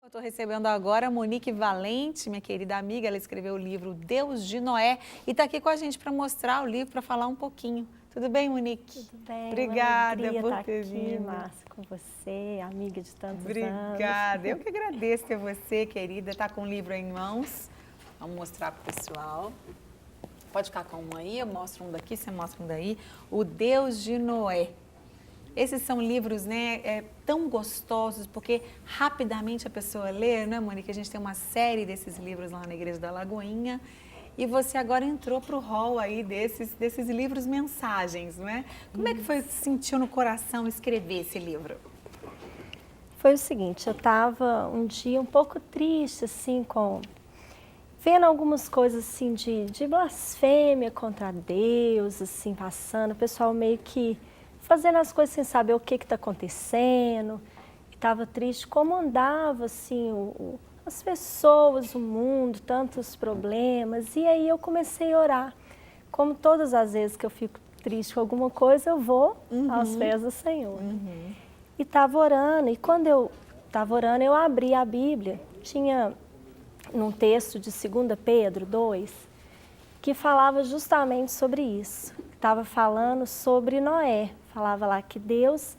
Eu estou recebendo agora a Monique Valente, minha querida amiga. Ela escreveu o livro Deus de Noé e está aqui com a gente para mostrar o livro, para falar um pouquinho. Tudo bem, Monique? Tudo bem, Obrigada uma por ter aqui, vindo. Márcia, com você, amiga de tantos anos. Obrigada, eu que agradeço ter você, querida. Está com o livro em mãos. Vamos mostrar para o pessoal. Pode ficar com um aí, eu mostro um daqui, você mostra um daí. O Deus de Noé. Esses são livros, né, tão gostosos, porque rapidamente a pessoa lê, né, Mônica? A gente tem uma série desses livros lá na Igreja da Lagoinha. E você agora entrou para o hall aí desses livros mensagens, não é? Como é que foi, sentiu no coração escrever esse livro? Foi o seguinte, eu estava um dia um pouco triste, assim, vendo algumas coisas, assim, de blasfêmia contra Deus, assim, passando, o pessoal meio que fazendo as coisas sem saber o que está acontecendo. Estava triste como andava, assim, as pessoas, o mundo, tantos problemas. E aí eu comecei a orar. Como todas as vezes que eu fico triste com alguma coisa, eu vou aos pés do Senhor. E estava orando, e quando eu estava orando, eu abri a Bíblia. Tinha num texto de 2 Pedro 2, que falava justamente sobre isso. Estava falando sobre Noé. Falava lá que Deus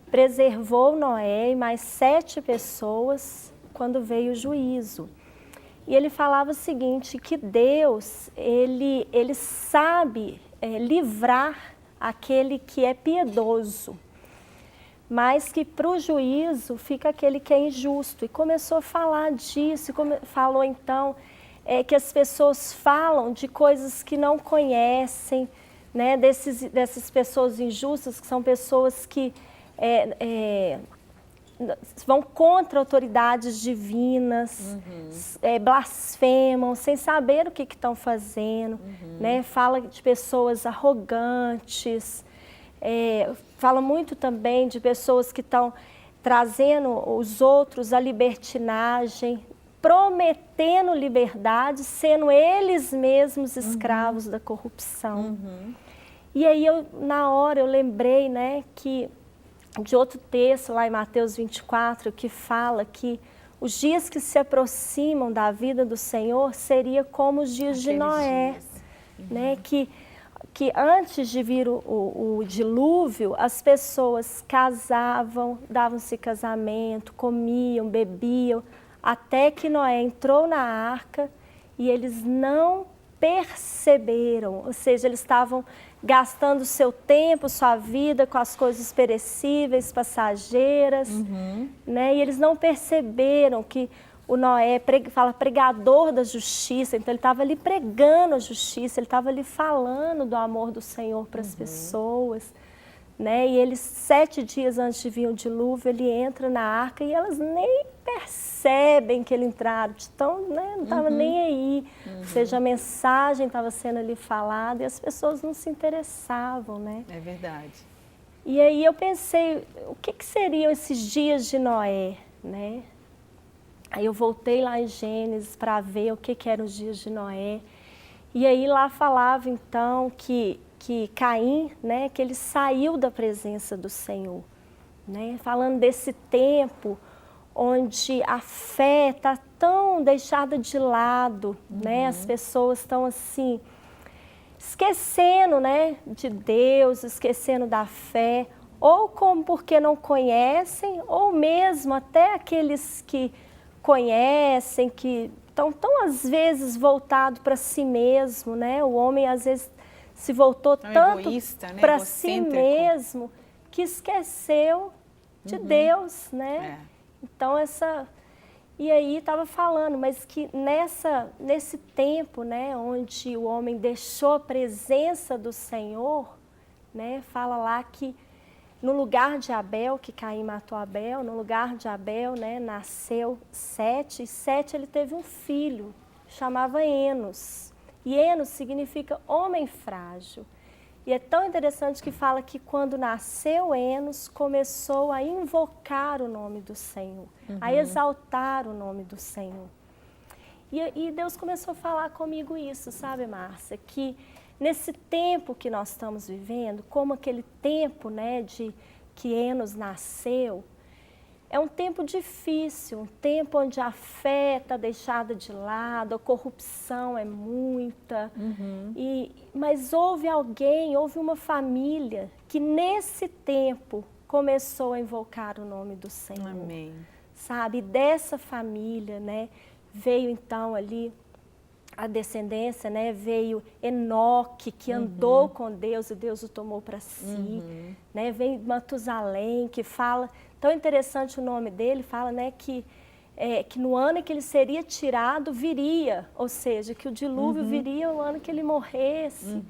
preservou Noé e mais 7 pessoas quando veio o juízo. E ele falava o seguinte, que Deus, ele sabe livrar aquele que é piedoso, mas que para o juízo fica aquele que é injusto. E começou a falar disso, falou então que as pessoas falam de coisas que não conhecem, né, dessas pessoas injustas, que são pessoas que vão contra autoridades divinas, blasfemam, sem saber o que estão fazendo, né? Fala de pessoas arrogantes, fala muito também de pessoas que estão trazendo os outros à libertinagem, prometendo liberdade, sendo eles mesmos escravos da corrupção. E aí, na hora, eu lembrei, né, de outro texto lá em Mateus 24, que fala que os dias que se aproximam da vida do Senhor seria como os dias de Noé, né, que antes de vir o dilúvio, as pessoas casavam, davam-se casamento, comiam, bebiam, até que Noé entrou na arca e eles não perceberam, ou seja, eles estavam gastando seu tempo, sua vida com as coisas perecíveis, passageiras, né? E eles não perceberam que o Noé fala pregador da justiça, então ele estava ali pregando a justiça, ele estava ali falando do amor do Senhor para as pessoas, né? E eles, 7 dias antes de vir o dilúvio, ele entra na arca e elas nem percebem que ele entraram, então, né, não estava nem aí, ou seja, a mensagem estava sendo ali falada e as pessoas não se interessavam, né? É verdade. E aí eu pensei, o que seriam esses dias de Noé, né? Aí eu voltei lá em Gênesis para ver o que eram os dias de Noé. E aí lá falava então que Caim, né, que ele saiu da presença do Senhor, né? Falando desse tempo onde a fé está tão deixada de lado, né? As pessoas estão assim, esquecendo, né, de Deus, esquecendo da fé, ou como porque não conhecem, ou mesmo até aqueles que conhecem, que estão tão às vezes voltado para si mesmo, né? O homem às vezes se voltou tanto para si mesmo que esqueceu de Deus, né? Então e aí estava falando, mas que nesse tempo, né, onde o homem deixou a presença do Senhor, né? Fala lá que no lugar de Abel, que Caim matou Abel, no lugar de Abel, né, nasceu Sete, e Sete ele teve um filho, chamava Enos. E Enos significa homem frágil. E é tão interessante que fala que quando nasceu Enos, começou a invocar o nome do Senhor, a exaltar o nome do Senhor. E Deus começou a falar comigo isso, sabe, Márcia? Que nesse tempo que nós estamos vivendo, como aquele tempo, né, de que Enos nasceu, é um tempo difícil, um tempo onde a fé está deixada de lado, a corrupção é muita. Mas houve uma família que nesse tempo começou a invocar o nome do Senhor. Amém. Sabe, e dessa família, né, veio então ali a descendência, né, veio Enoque, que andou com Deus e Deus o tomou para si, né, veio Matusalém, que fala, tão interessante o nome dele, fala, né, que no ano em que ele seria tirado, viria, ou seja, que o dilúvio viria no ano que ele morresse.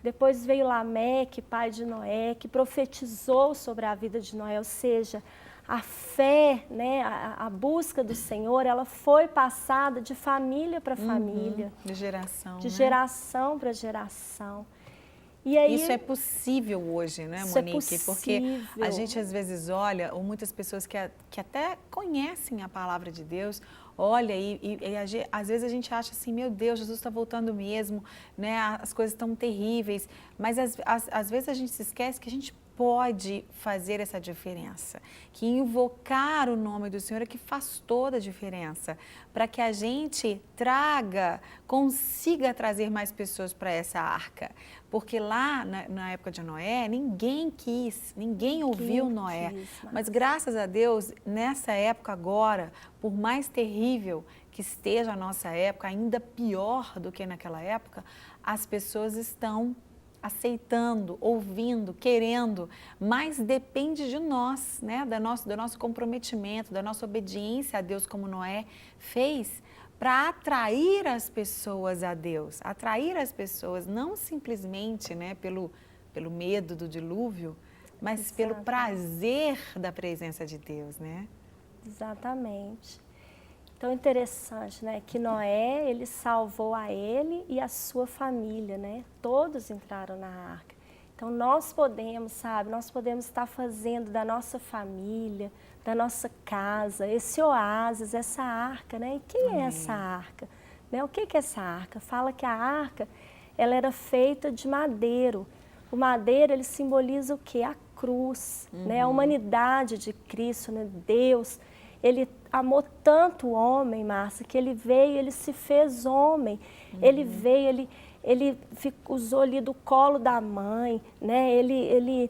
Depois veio Lameque, pai de Noé, que profetizou sobre a vida de Noé, ou seja, a fé, né, a busca do Senhor, ela foi passada de família para família. De geração, de geração para geração. E aí, isso é possível hoje, né, Monique? Porque a gente às vezes olha, ou muitas pessoas que até conhecem a palavra de Deus, olha e às vezes a gente acha assim, meu Deus, Jesus está voltando mesmo, né? As coisas estão terríveis, mas às vezes a gente se esquece que a gente pode fazer essa diferença, que invocar o nome do Senhor é que faz toda a diferença, para que a gente consiga trazer mais pessoas para essa arca, porque lá na época de Noé, ninguém ouviu Noé, mas graças a Deus, nessa época agora, por mais terrível que esteja a nossa época, ainda pior do que naquela época, as pessoas estão aceitando, ouvindo, querendo, mas depende de nós, né? Do nosso comprometimento, da nossa obediência a Deus, como Noé fez, para atrair as pessoas a Deus, atrair as pessoas não simplesmente, né, pelo medo do dilúvio, mas pelo prazer da presença de Deus, né? Exatamente. Tão interessante, né, que Noé, ele salvou a ele e a sua família, né? Todos entraram na arca. Então nós podemos, sabe, nós podemos estar fazendo da nossa família, da nossa casa, esse oásis, essa arca, né? E quem é essa arca? Né? O que é essa arca? Fala que a arca, ela era feita de madeiro. O madeiro, ele simboliza o quê? A cruz, né? A humanidade de Cristo, né? Deus, ele amou tanto o homem, Márcia, que ele veio, ele se fez homem. Ele veio, ele usou ali do colo da mãe, né? Ele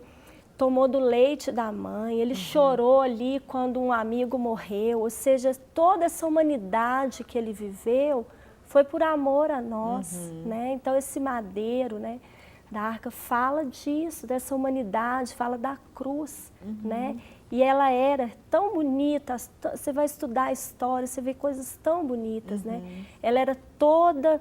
tomou do leite da mãe, ele chorou ali quando um amigo morreu. Ou seja, toda essa humanidade que ele viveu foi por amor a nós, né? Então esse madeiro, né, da arca fala disso, dessa humanidade, fala da cruz, né? E ela era tão bonita, você vai estudar a história, você vê coisas tão bonitas, né? Ela era toda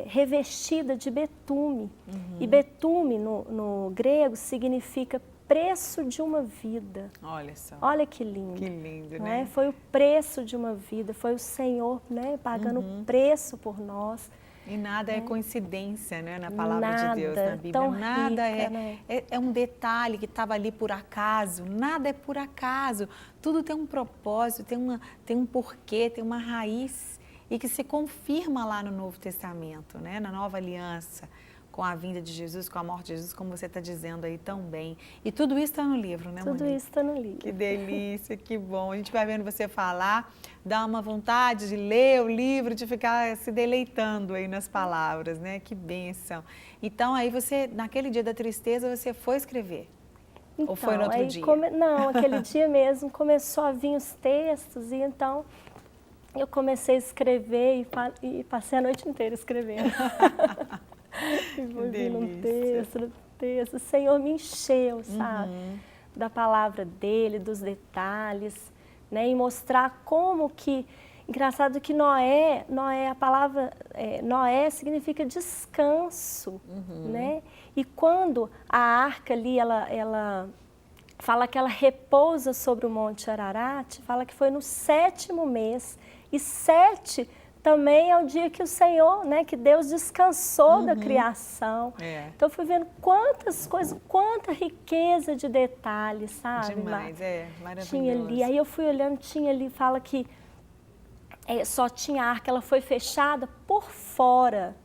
revestida de betume. E betume no grego significa preço de uma vida. Olha só. Olha que lindo. Que lindo, né? né? Foi o preço de uma vida, foi o Senhor, né, pagando o preço por nós. E nada é coincidência, né, na palavra de Deus, na Bíblia. Tão Nada rica, né? é um detalhe que estava ali por acaso. Nada é por acaso. Tudo tem um propósito, tem um porquê, tem uma raiz. E que se confirma lá no Novo Testamento, né, na Nova Aliança, com a vinda de Jesus, com a morte de Jesus, como você está dizendo aí tão bem. E tudo isso está no livro, né, Monique? Tudo isso está no livro. Que delícia, que bom. A gente vai vendo você falar, dá uma vontade de ler o livro, de ficar se deleitando aí nas palavras, né? Que bênção. Então, aí você, naquele dia da tristeza, você foi escrever? Então, ou foi no outro dia? Não, aquele dia mesmo começou a vir os textos e então eu comecei a escrever e passei a noite inteira escrevendo. E fui vindo um texto. O Senhor me encheu, sabe? Da palavra dele, dos detalhes, né? E mostrar como que... Engraçado que Noé, a palavra Noé significa descanso, né? E quando a arca ali, ela fala que ela repousa sobre o Monte Ararat, fala que foi no 7º mês. E 7 também é o dia que o Senhor, né, que Deus descansou da criação. Então, eu fui vendo quantas coisas, quanta riqueza de detalhes, sabe? Demais, maravilhoso. Tinha ali, aí eu fui olhando, tinha ali, fala que só tinha a arca, ela foi fechada por fora,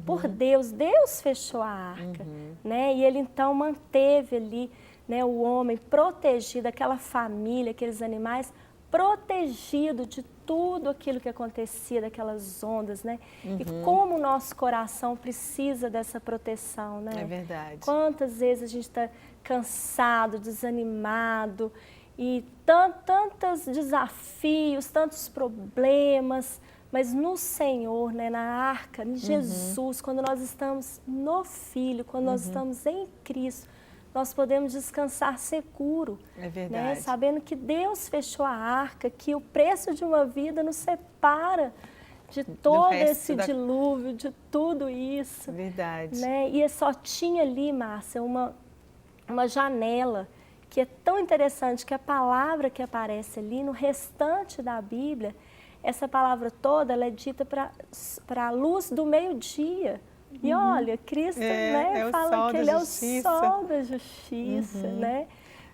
por Deus. Deus fechou a arca, né? E ele então manteve ali, né? O homem protegido, aquela família, aqueles animais, protegido de tudo aquilo que acontecia, daquelas ondas, né? E como o nosso coração precisa dessa proteção, né? É verdade. Quantas vezes a gente está cansado, desanimado, e tantos desafios, tantos problemas, mas no Senhor, né, na arca, em Jesus, quando nós estamos no Filho, quando nós estamos em Cristo, nós podemos descansar seguro. É verdade. Né, sabendo que Deus fechou a arca, que o preço de uma vida nos separa de todo esse dilúvio, de tudo isso. É verdade. Né? E só tinha ali, Márcia, uma janela, que é tão interessante que a palavra que aparece ali no restante da Bíblia, essa palavra toda, ela é dita para a luz do meio-dia. E olha, Cristo, né, fala que Ele é o sol da justiça, né?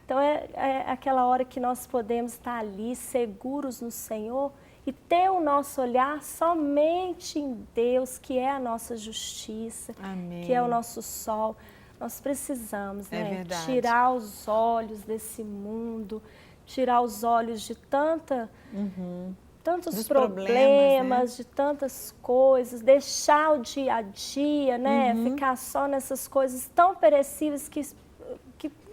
Então é aquela hora que nós podemos estar ali seguros no Senhor e ter o nosso olhar somente em Deus, que é a nossa justiça, Amém. Que é o nosso sol. Nós precisamos, né, verdade. tirar os olhos desse mundo, tirar os olhos de tantos Dos problemas, né? de tantas coisas, deixar o dia a dia, né, ficar só nessas coisas tão perecíveis que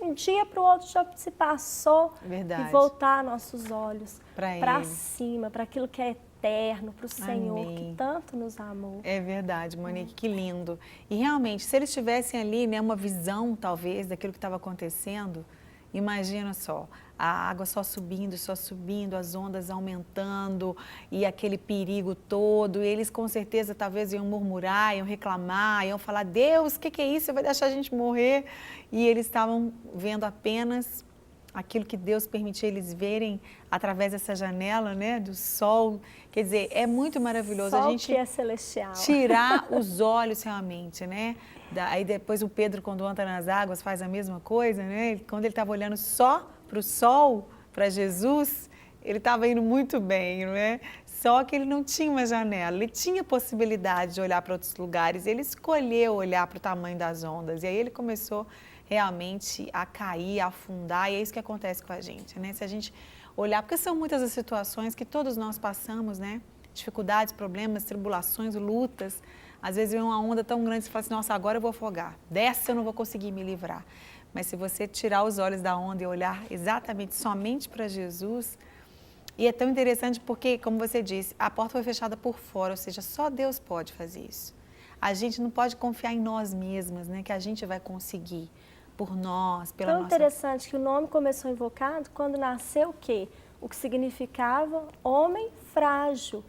um dia para o outro já se passou. Verdade. E voltar nossos olhos para Ele. cima, para aquilo que é eterno, para o Senhor. Amém. Que tanto nos amou. É verdade, Monique, que lindo. E realmente, se eles tivessem ali, né, uma visão, talvez, daquilo que estava acontecendo, imagina só, a água só subindo, as ondas aumentando e aquele perigo todo. E eles com certeza talvez iam murmurar, iam reclamar, iam falar, Deus, o que é isso? Você vai deixar a gente morrer? E eles estavam vendo apenas aquilo que Deus permitiu eles verem através dessa janela, né, do sol. Quer dizer, é muito maravilhoso sol a gente que é celestial. Tirar os olhos realmente, né? Aí depois o Pedro, quando anda nas águas, faz a mesma coisa, né? Quando ele estava olhando só para o sol, para Jesus, ele estava indo muito bem, não é? Só que ele não tinha uma janela, ele tinha possibilidade de olhar para outros lugares, ele escolheu olhar para o tamanho das ondas, e aí ele começou realmente a cair, a afundar, e é isso que acontece com a gente, né? Se a gente olhar, porque são muitas as situações que todos nós passamos, né? Dificuldades, problemas, tribulações, lutas. Às vezes vem uma onda tão grande, você fala assim, nossa, agora eu vou afogar, dessa eu não vou conseguir me livrar. Mas se você tirar os olhos da onda e olhar exatamente somente para Jesus, e é tão interessante porque, como você disse, a porta foi fechada por fora, ou seja, só Deus pode fazer isso. A gente não pode confiar em nós mesmas, né? Que a gente vai conseguir por nós, pela nossa... nossa... Tão interessante que o nome começou invocado quando nasceu o quê? O que significava homem frágil,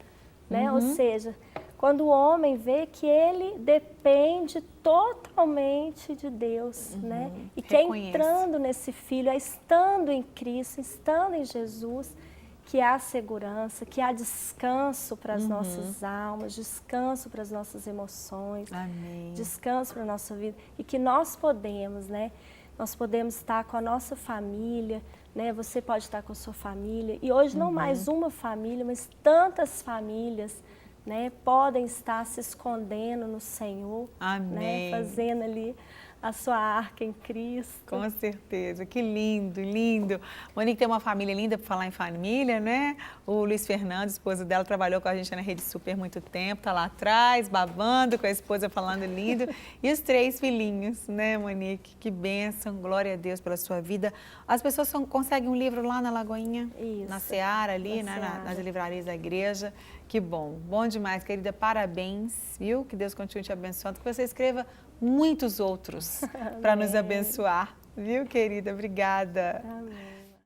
né? Ou seja, quando o homem vê que ele depende totalmente de Deus, né? E que é entrando nesse Filho, é estando em Cristo, estando em Jesus, que há segurança, que há descanso para as nossas almas, descanso para as nossas emoções, Amém. Descanso para a nossa vida. E que nós podemos, né? Nós podemos estar com a nossa família, né? Você pode estar com a sua família. E hoje não mais uma família, mas tantas famílias, né? Podem estar se escondendo no Senhor, Amém. Né? Fazendo ali a sua arca em Cristo. Com certeza, que lindo, lindo. Monique tem uma família linda, para falar em família, né? O Luiz Fernando, esposo dela, trabalhou com a gente na Rede Super muito tempo, tá lá atrás, babando com a esposa, falando lindo. E os 3 filhinhos, né, Monique? Que bênção, glória a Deus pela sua vida. As pessoas conseguem um livro lá na Lagoinha? Isso. Na Seara ali, né? Nas livrarias da igreja. Que bom, bom demais, querida, parabéns, viu? Que Deus continue te abençoando, que você escreva muitos outros para nos abençoar, viu, querida? Obrigada. Amém.